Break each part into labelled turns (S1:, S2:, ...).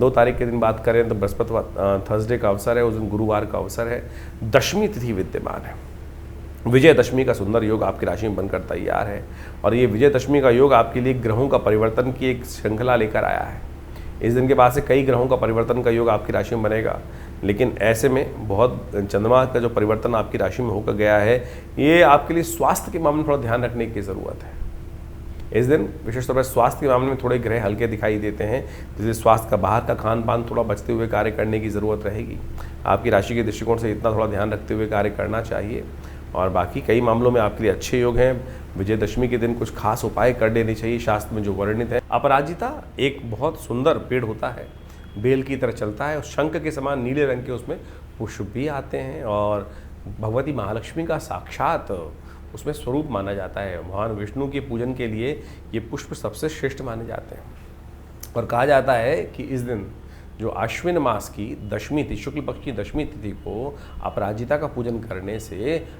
S1: 2 तारीख के दिन बात करें तो बृहस्पतिवार थर्सडे का अवसर है, उस दिन गुरुवार का अवसर है, दशमी तिथि विद्यमान है। विजयदशमी का सुंदर योग आपकी राशि में बनकर तैयार है और ये विजयदशमी का योग आपके लिए ग्रहों का परिवर्तन की एक श्रृंखला लेकर आया है। इस दिन के बाद से कई ग्रहों का परिवर्तन का योग आपकी राशि में बनेगा, लेकिन ऐसे में बहुत चंद्रमा का जो परिवर्तन आपकी राशि में होकर गया है, ये आपके लिए स्वास्थ्य के मामले में थोड़ा ध्यान रखने की ज़रूरत है। इस दिन विशेष तौर पर स्वास्थ्य के मामले में थोड़े ग्रह हल्के दिखाई देते हैं, जिससे स्वास्थ्य का बाहर का खान पान थोड़ा बचते हुए कार्य करने की ज़रूरत रहेगी। आपकी राशि के दृष्टिकोण से इतना थोड़ा ध्यान रखते हुए कार्य करना चाहिए और बाकी कई मामलों में आपके लिए अच्छे योग हैं। विजयदशमी के दिन कुछ खास उपाय कर लेने चाहिए शास्त्र में जो वर्णित है। अपराजिता एक बहुत सुंदर पेड़ होता है, बेल की तरह चलता है और शंख के समान नीले रंग के उसमें पुष्प भी आते हैं और भगवती महालक्ष्मी का साक्षात उसमें स्वरूप माना जाता है। भगवान विष्णु के पूजन के लिए ये पुष्प सबसे श्रेष्ठ माने जाते हैं और कहा जाता है कि इस दिन जो आश्विन मास की दशमी तिथि, शुक्ल पक्ष की दशमी तिथि को अपराजिता का पूजन करने से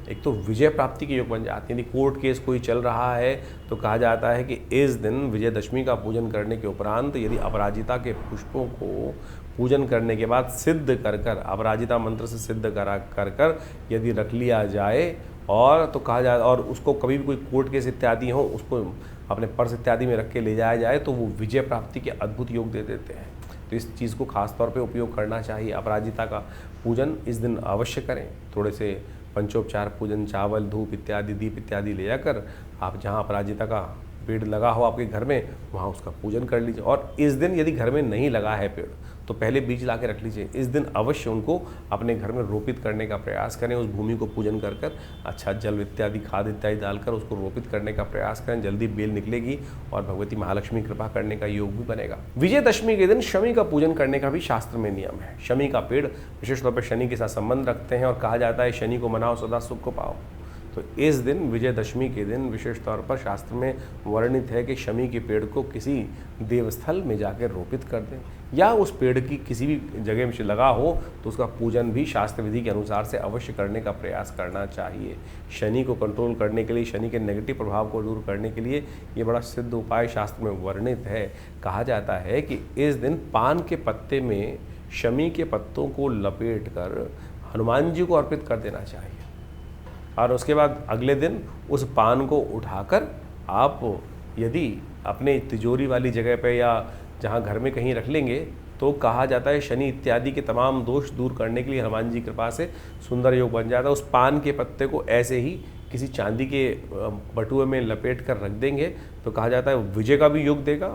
S1: एक तो विजय प्राप्ति के योग बन जाते हैं। यदि कोर्ट केस कोई चल रहा है तो कहा जाता है कि इस दिन विजयदशमी का पूजन करने के उपरांत यदि अपराजिता के पुष्पों को पूजन करने के बाद सिद्ध कर कर, अपराजिता मंत्र से सिद्ध कर यदि रख लिया जाए और तो कहा जाए और उसको कभी भी कोई कोर्ट केस इत्यादि हो उसको अपने पर्स इत्यादि में रख के ले जाया जाए तो वो विजय प्राप्ति के अद्भुत योग दे देते हैं। तो इस चीज़ को खास तौर पे उपयोग करना चाहिए। अपराजिता का पूजन इस दिन अवश्य करें। थोड़े से पंचोपचार पूजन, चावल, धूप इत्यादि, दीप इत्यादि ले जाकर आप जहाँ अपराजिता का पेड़ लगा हो आपके घर में वहाँ उसका पूजन कर लीजिए। और इस दिन यदि घर में नहीं लगा है पेड़ तो पहले बीज ला के रख लीजिए। इस दिन अवश्य उनको अपने घर में रोपित करने का प्रयास करें। उस भूमि को पूजन कर कर अच्छा जल इत्यादि, खाद इत्यादि डालकर उसको रोपित करने का प्रयास करें। जल्दी बेल निकलेगी और भगवती महालक्ष्मी कृपा करने का योग भी बनेगा। विजयदशमी के दिन शमी का पूजन करने का भी शास्त्र में नियम है। शमी का पेड़ विशेष तौर पर शनि के साथ संबंध रखते हैं और कहा जाता है शनि को मनाओ सदा सुख को पाओ। तो इस दिन विजयदशमी के दिन विशेष तौर पर शास्त्र में वर्णित है कि शमी के पेड़ को किसी देवस्थल में जाकर रोपित कर दें या उस पेड़ की किसी भी जगह में लगा हो तो उसका पूजन भी शास्त्र विधि के अनुसार से अवश्य करने का प्रयास करना चाहिए। शनि को कंट्रोल करने के लिए, शनि के नेगेटिव प्रभाव को दूर करने के लिए ये बड़ा सिद्ध उपाय शास्त्र में वर्णित है। कहा जाता है कि इस दिन पान के पत्ते में शमी के पत्तों को लपेट कर हनुमान जी को अर्पित कर देना चाहिए और उसके बाद अगले दिन उस पान को उठाकर आप यदि अपने तिजोरी वाली जगह पे या जहाँ घर में कहीं रख लेंगे तो कहा जाता है शनि इत्यादि के तमाम दोष दूर करने के लिए हनुमान जी कृपा से सुंदर योग बन जाता है। उस पान के पत्ते को ऐसे ही किसी चांदी के बटुए में लपेट कर रख देंगे तो कहा जाता है विजय का भी योग देगा